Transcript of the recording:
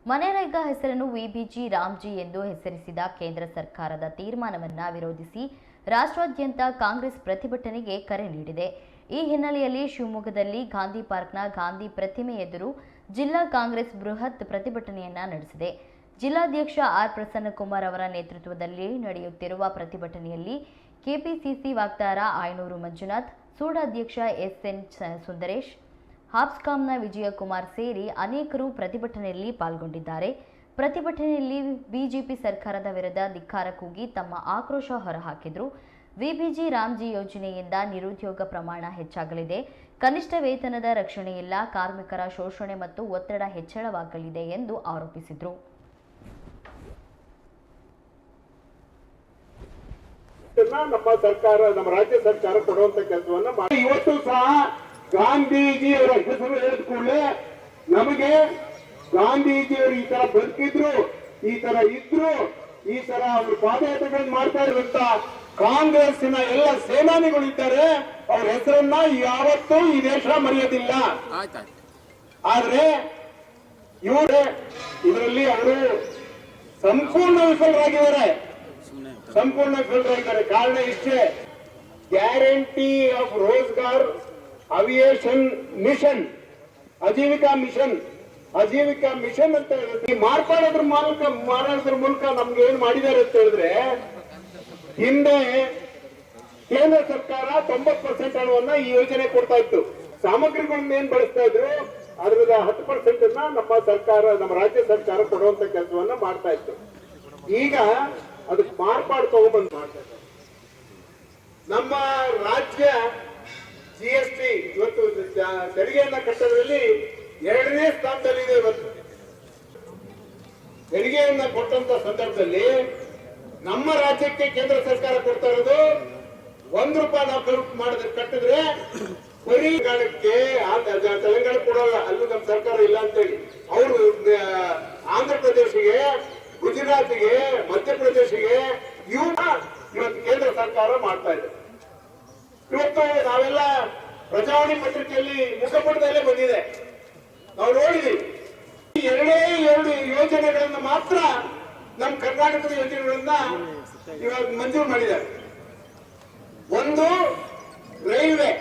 ಮನರೇಗಾ ಹೆಸರನ್ನು ವಿಬಿಜಿ ರಾಮ್ಜಿ ಎಂದು ಹೆಸರಿಸಿದ ಕೇಂದ್ರ ಸರ್ಕಾರದ ತೀರ್ಮಾನವನ್ನು ವಿರೋಧಿಸಿ ರಾಷ್ಟ್ರಾದ್ಯಂತ ಕಾಂಗ್ರೆಸ್ ಪ್ರತಿಭಟನೆಗೆ ಕರೆ ನೀಡಿದೆ. ಈ ಹಿನ್ನೆಲೆಯಲ್ಲಿ ಶಿವಮೊಗ್ಗದಲ್ಲಿ ಗಾಂಧಿ ಪಾರ್ಕ್ನ ಗಾಂಧಿ ಪ್ರತಿಮೆ ಎದುರು ಜಿಲ್ಲಾ ಕಾಂಗ್ರೆಸ್ ಬೃಹತ್ ಪ್ರತಿಭಟನೆಯನ್ನ ನಡೆಸಿದೆ. ಜಿಲ್ಲಾಧ್ಯಕ್ಷ ಆರ್ ಪ್ರಸನ್ನಕುಮಾರ್ ಅವರ ನೇತೃತ್ವದಲ್ಲಿ ನಡೆಯುತ್ತಿರುವ ಪ್ರತಿಭಟನೆಯಲ್ಲಿ ಕೆಪಿಸಿಸಿ ವಕ್ತಾರ ಆಯನೂರು ಮಂಜುನಾಥ್, ಸೂಡಾಧ್ಯಕ್ಷ ಎಸ್ಎನ್ ಸುಂದರೇಶ್, ಹಾಪ್ಸ್ಕಾಮ್ನ ವಿಜಯಕುಮಾರ್ ಸೇರಿ ಅನೇಕರು ಪ್ರತಿಭಟನೆಯಲ್ಲಿ ಪಾಲ್ಗೊಂಡಿದ್ದಾರೆ. ಪ್ರತಿಭಟನೆಯಲ್ಲಿ ಬಿಜೆಪಿ ಸರ್ಕಾರದ ವಿರುದ್ಧ ಧಿಕ್ಕಾರ ಕೂಗಿ ತಮ್ಮ ಆಕ್ರೋಶ ಹೊರಹಾಕಿದರು. ವಿಬಿಜಿ ರಾಮ್ಜಿ ಯೋಜನೆಯಿಂದ ನಿರುದ್ಯೋಗ ಪ್ರಮಾಣ ಹೆಚ್ಚಾಗಲಿದೆ, ಕನಿಷ್ಠ ವೇತನದ ರಕ್ಷಣೆ ಇಲ್ಲ, ಕಾರ್ಮಿಕರ ಶೋಷಣೆ ಮತ್ತು ಒತ್ತಡ ಹೆಚ್ಚಳವಾಗಲಿದೆ ಎಂದು ಆರೋಪಿಸಿದರು. ನಮ್ಮ ಸರ್ಕಾರ, ನಮ್ಮ ರಾಜ್ಯ ಸರ್ಕಾರ ಕೊಡುವಂತ ಕೆಲಸವನ್ನ ಮಾಡಿ ಇವತ್ತು ಸಹ ಗಾಂಧೀಜಿಯವರ ಹೆಸರು ಹೇಳಿದ ಕೂಡಲೇ ನಮಗೆ ಗಾಂಧೀಜಿಯವರು ಈ ತರ ಬದುಕಿದ್ರು, ಈ ತರ ಇದ್ರು, ಈ ತರ ಅವರು ಪಾದಯಾತ್ರೆಗಳನ್ನು ಮಾಡ್ತಾ ಇರುವಂತ ಕಾಂಗ್ರೆಸ್ಸಿನ ಎಲ್ಲ ಸೇನಾನಿಗಳು ಇದ್ದಾರೆ. ಅವ್ರ ಹೆಸರನ್ನ ಯಾವತ್ತೂ ಈ ದೇಶ ಮರೆಯೋದಿಲ್ಲ. ಆದ್ರೆ ಇದರಲ್ಲಿ ಅವರು ಸಂಪೂರ್ಣ ವಿಫಲರಾಗಿದ್ದಾರೆ. ಕಾರಣ ಇಷ್ಟೇ, guarantee of Rozgar aviation mission, Aajeevika mission ಅಂತ ಹೇಳಿದ್ರೆ ಮಾರ್ಪಾಡೋದ್ರ ಮೂಲಕ ನಮ್ಗೆ ಏನ್ ಮಾಡಿದ್ದಾರೆ ಅಂತ ಹೇಳಿದ್ರೆ, ಹಿಂದೆ ಕೇಂದ್ರ ಸರ್ಕಾರ 90% ಹಣವನ್ನ ಈ ಯೋಜನೆ ಕೊಡ್ತಾ ಇತ್ತು. ಸಾಮಗ್ರಿಗಳನ್ನ ಏನ್ ಬಳಸ್ತಾ ಇದ್ರು ಅದ್ರದ 10% ನಮ್ಮ ಸರ್ಕಾರ, ನಮ್ಮ ರಾಜ್ಯ ಸರ್ಕಾರ ಕೊಡುವಂತ ಕೆಲಸವನ್ನ ಮಾಡ್ತಾ ಇತ್ತು. ಈಗ ಅದಕ್ಕೆ ಮಾರ್ಪಾಡು ತಗೊಂಡ್ಬಂದು ಮಾಡ್ತಾ ಇದ್ದಾರೆ. ನಮ್ಮ ರಾಜ್ಯ GST ಇವತ್ತು ತೆರಿಗೆಯನ್ನ ಕಟ್ಟೋದ್ರಲ್ಲಿ 2ನೇ ಸ್ಥಾನದಲ್ಲಿದೆ. ಇವತ್ತು ತೆರಿಗೆಯನ್ನ ಕೊಟ್ಟಂತ ಸಂದರ್ಭದಲ್ಲಿ ನಮ್ಮ ರಾಜ್ಯಕ್ಕೆ ಕೇಂದ್ರ ಸರ್ಕಾರ ಕೊಡ್ತಾ ಇರೋದು ₹1 ನಾವು ಕಟ್ಟಿದ್ರೆ ಬರೀ ತೆಲಂಗಾಣಕ್ಕೆ ಕೊಡಲ್ಲ, ಅಲ್ಲೂ ನಮ್ಮ ಸರ್ಕಾರ ಇಲ್ಲ ಅಂತೇಳಿ ಅವರು ಆಂಧ್ರ ಪ್ರದೇಶಿಗೆ, ಗುಜರಾತ್ಗೆ, ಮಧ್ಯಪ್ರದೇಶಿಗೆ ಇವತ್ತು ಕೇಂದ್ರ ಸರ್ಕಾರ ಮಾಡ್ತಾ ಇದೆ. ಇವತ್ತು ನಾವೆಲ್ಲ ಪ್ರಜಾವಾಣಿ ಪತ್ರಿಕೆಯಲ್ಲಿ ಮುಖಪುಟದಲ್ಲೇ ಬಂದಿದೆ, ನಾವು ನೋಡಿದೀವಿ. ಎರಡು ಯೋಜನೆಗಳನ್ನ ಮಾತ್ರ ನಮ್ಮ ಕರ್ನಾಟಕದ ಯೋಜನೆಗಳನ್ನ ಇವಾಗ ಮಂಜೂರು ಮಾಡಿದ್ದಾರೆ.